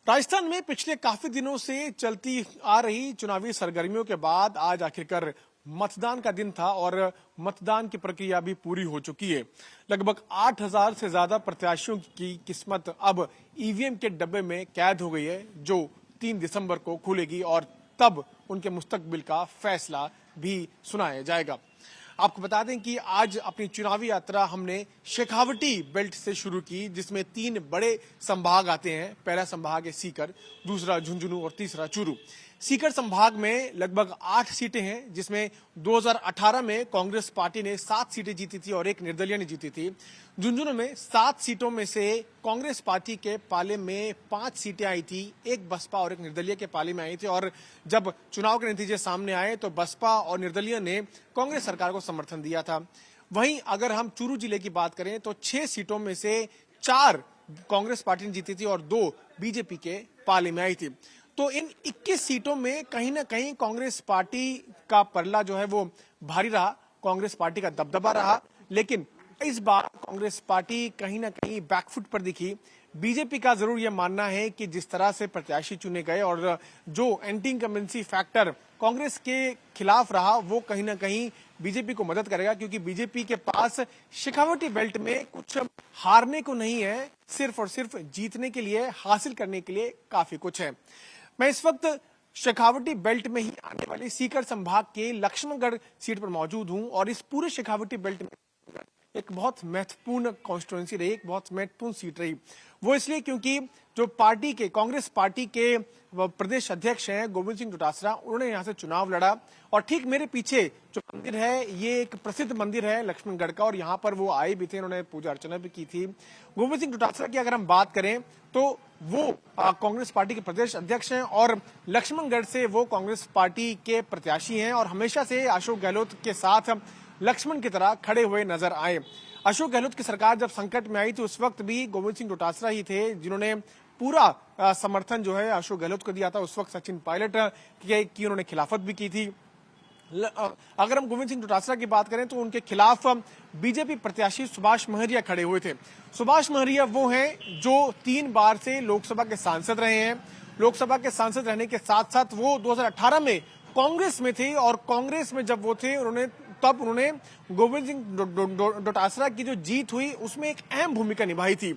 राजस्थान में पिछले काफी दिनों से चलती आ रही चुनावी सरगर्मियों के बाद आज आखिरकार मतदान का दिन था और मतदान की प्रक्रिया भी पूरी हो चुकी है। लगभग 8,000 से ज्यादा प्रत्याशियों की किस्मत अब ईवीएम के डब्बे में कैद हो गई है, जो 3 दिसंबर को खुलेगी और तब उनके मुस्तकबिल का फैसला भी सुनाया जाएगा। आपको बता दें कि आज अपनी चुनावी यात्रा हमने शेखावटी बेल्ट से शुरू की, जिसमें 3 बड़े संभाग आते हैं। पहला संभाग है सीकर, दूसरा झुंझुनू और तीसरा चूरू। सीकर संभाग में लगभग 8 सीटें हैं, जिसमें 2018 में कांग्रेस पार्टी ने 7 सीटें जीती थी और 1 निर्दलीय ने जीती थी। झुंझुनू में 7 सीटों में से कांग्रेस पार्टी के पाले में 5 सीटें आई थी, 1 बसपा और 1 निर्दलीय के पाले में आई थी। और जब चुनाव के नतीजे सामने आए तो बसपा और निर्दलीय ने कांग्रेस सरकार को समर्थन दिया था। वहीं अगर हम चूरू जिले की बात करें तो 6 सीटों में से 4 कांग्रेस पार्टी ने जीती थी और 2 बीजेपी के पाले में आई थी। तो इन 21 सीटों में कहीं ना कहीं कांग्रेस पार्टी का पल्ला जो है वो भारी रहा, कांग्रेस पार्टी का दबदबा रहा। लेकिन इस बार कांग्रेस पार्टी कहीं ना कहीं बैकफुट पर दिखी। बीजेपी का जरूर यह मानना है कि जिस तरह से प्रत्याशी चुने गए और जो एंटी इनकम्बेंसी फैक्टर कांग्रेस के खिलाफ रहा, वो कहीं ना कहीं बीजेपी को मदद करेगा, क्योंकि बीजेपी के पास शेखावटी बेल्ट में कुछ हारने को नहीं है, सिर्फ और सिर्फ जीतने के लिए, हासिल करने के लिए काफी कुछ है। मैं इस वक्त शेखावटी बेल्ट में ही आने वाले सीकर संभाग के लक्ष्मणगढ़ सीट पर मौजूद हूं और इस पूरे शेखावटी बेल्ट में एक बहुत महत्वपूर्ण कॉन्स्टिट्यूएंसी रही, एक बहुत महत्वपूर्ण सीट रही। वो इसलिए क्योंकि जो पार्टी के, कांग्रेस पार्टी के प्रदेश अध्यक्ष हैं गोविंद सिंह डोटासरा, उन्होंने यहां से चुनाव लड़ा। और ठीक मेरे पीछे जो मंदिर है, ये एक प्रसिद्ध मंदिर है लक्ष्मणगढ़ का, और यहाँ पर वो आए भी थे, उन्होंने पूजा अर्चना भी की थी। गोविंद सिंह डोटासरा की अगर हम बात करें तो वो कांग्रेस पार्टी के प्रदेश अध्यक्ष हैं और लक्ष्मणगढ़ से वो कांग्रेस पार्टी के प्रत्याशी हैं और हमेशा से अशोक गहलोत के साथ लक्ष्मण की तरह खड़े हुए नजर आए। अशोक गहलोत की सरकार जब संकट में आई थी, उस वक्त भी गोविंद सिंह डोटासरा ही थे जिन्होंने पूरा समर्थन जो है अशोक गहलोत को दिया था। उस वक्त सचिन पायलट की उन्होंने खिलाफत भी की थी। अगर हम गोविंद सिंह डोटासरा की बात करें तो उनके खिलाफ बीजेपी प्रत्याशी सुभाष महरिया खड़े हुए थे। सुभाष महरिया वो हैं जो 3 बार से लोकसभा के सांसद रहे हैं। लोकसभा के सांसद रहने के साथ साथ वो 2018 में कांग्रेस में थे और कांग्रेस में जब वो थे तब उन्होंने गोविंद सिंह डोटासरा की जो जीत हुई उसमें एक अहम भूमिका निभाई थी।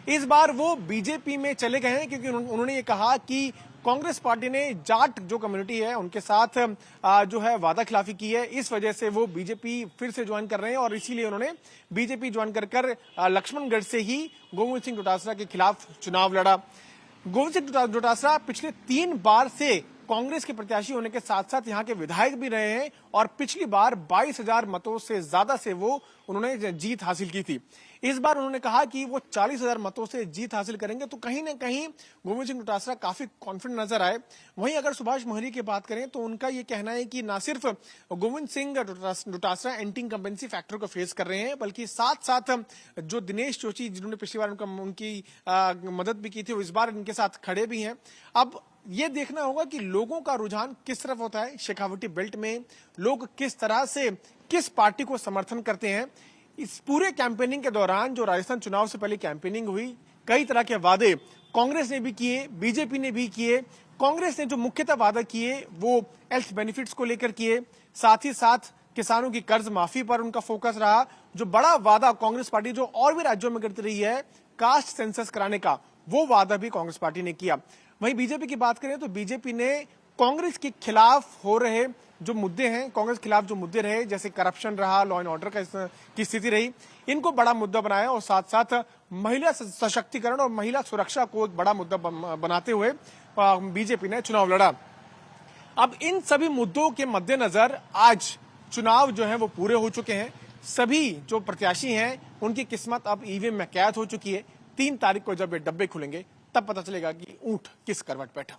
इस बार वो बीजेपी में चले गए हैं क्योंकि उन्होंने ये कहा कि कांग्रेस पार्टी ने जाट जो कम्युनिटी है उनके साथ जो है वादा खिलाफी की है, इस वजह से वो बीजेपी फिर से ज्वाइन कर रहे हैं और इसीलिए उन्होंने बीजेपी ज्वाइन कर लक्ष्मणगढ़ से ही गोविंद सिंह डोटासरा के खिलाफ चुनाव लड़ा। गोविंद सिंह डोटासरा पिछले 3 बार से कांग्रेस के प्रत्याशी होने के साथ साथ यहां के विधायक भी रहे हैं और पिछली बार 22,000 मतों से ज्यादा से वो उन्होंने जीत हासिल की थी। इस बार उन्होंने कहा कि वो 40,000 मतों से जीत हासिल करेंगे, तो कहीं ना कहीं गोविंद सिंह डोटासरा काफी कॉन्फिडेंट नजर आए। वहीं अगर सुभाष महरिया की बात करें तो उनका ये कहना है कि न सिर्फ Govind Singh Dotasra anti incumbency factor को फेस कर रहे हैं, बल्कि साथ साथ जो दिनेश जोशी जिन्होंने पिछली बार उनकी मदद भी की थी, वो इस बार इनके साथ खड़े भी हैं। अब ये देखना होगा कि लोगों का रुझान किस तरफ होता है। शेखावटी बेल्ट में लोग किस तरह से किस पार्टी को समर्थन करते हैं। इस पूरे कैंपेनिंग के दौरान जो राजस्थान चुनाव से पहले कैंपेनिंग हुई, कई तरह के वादे कांग्रेस ने भी किए, बीजेपी ने भी किए। कांग्रेस ने जो मुख्यतः वादा किए वो हेल्थ बेनिफिट्स को लेकर किए, साथ ही साथ किसानों की कर्ज माफी पर उनका फोकस रहा। जो बड़ा वादा कांग्रेस पार्टी जो और भी राज्यों में करती रही है, कास्ट सेंसस कराने का, वो वादा भी कांग्रेस पार्टी ने किया। वहीं बीजेपी की बात करें तो बीजेपी ने कांग्रेस के खिलाफ हो रहे जो मुद्दे हैं, कांग्रेस के खिलाफ जो मुद्दे रहे, जैसे करप्शन रहा, लॉ एंड ऑर्डर की स्थिति रही, इनको बड़ा मुद्दा बनाया और साथ साथ महिला सशक्तिकरण और महिला सुरक्षा को एक बड़ा मुद्दा बनाते हुए बीजेपी ने चुनाव लड़ा। अब इन सभी मुद्दों के मद्देनजर आज चुनाव जो है वो पूरे हो चुके हैं। सभी जो प्रत्याशी हैं उनकी किस्मत अब ईवीएम में कैद हो चुकी है। 3 तारीख को जब ये डब्बे खुलेंगे तब पता चलेगा कि ऊंट किस करवट बैठा।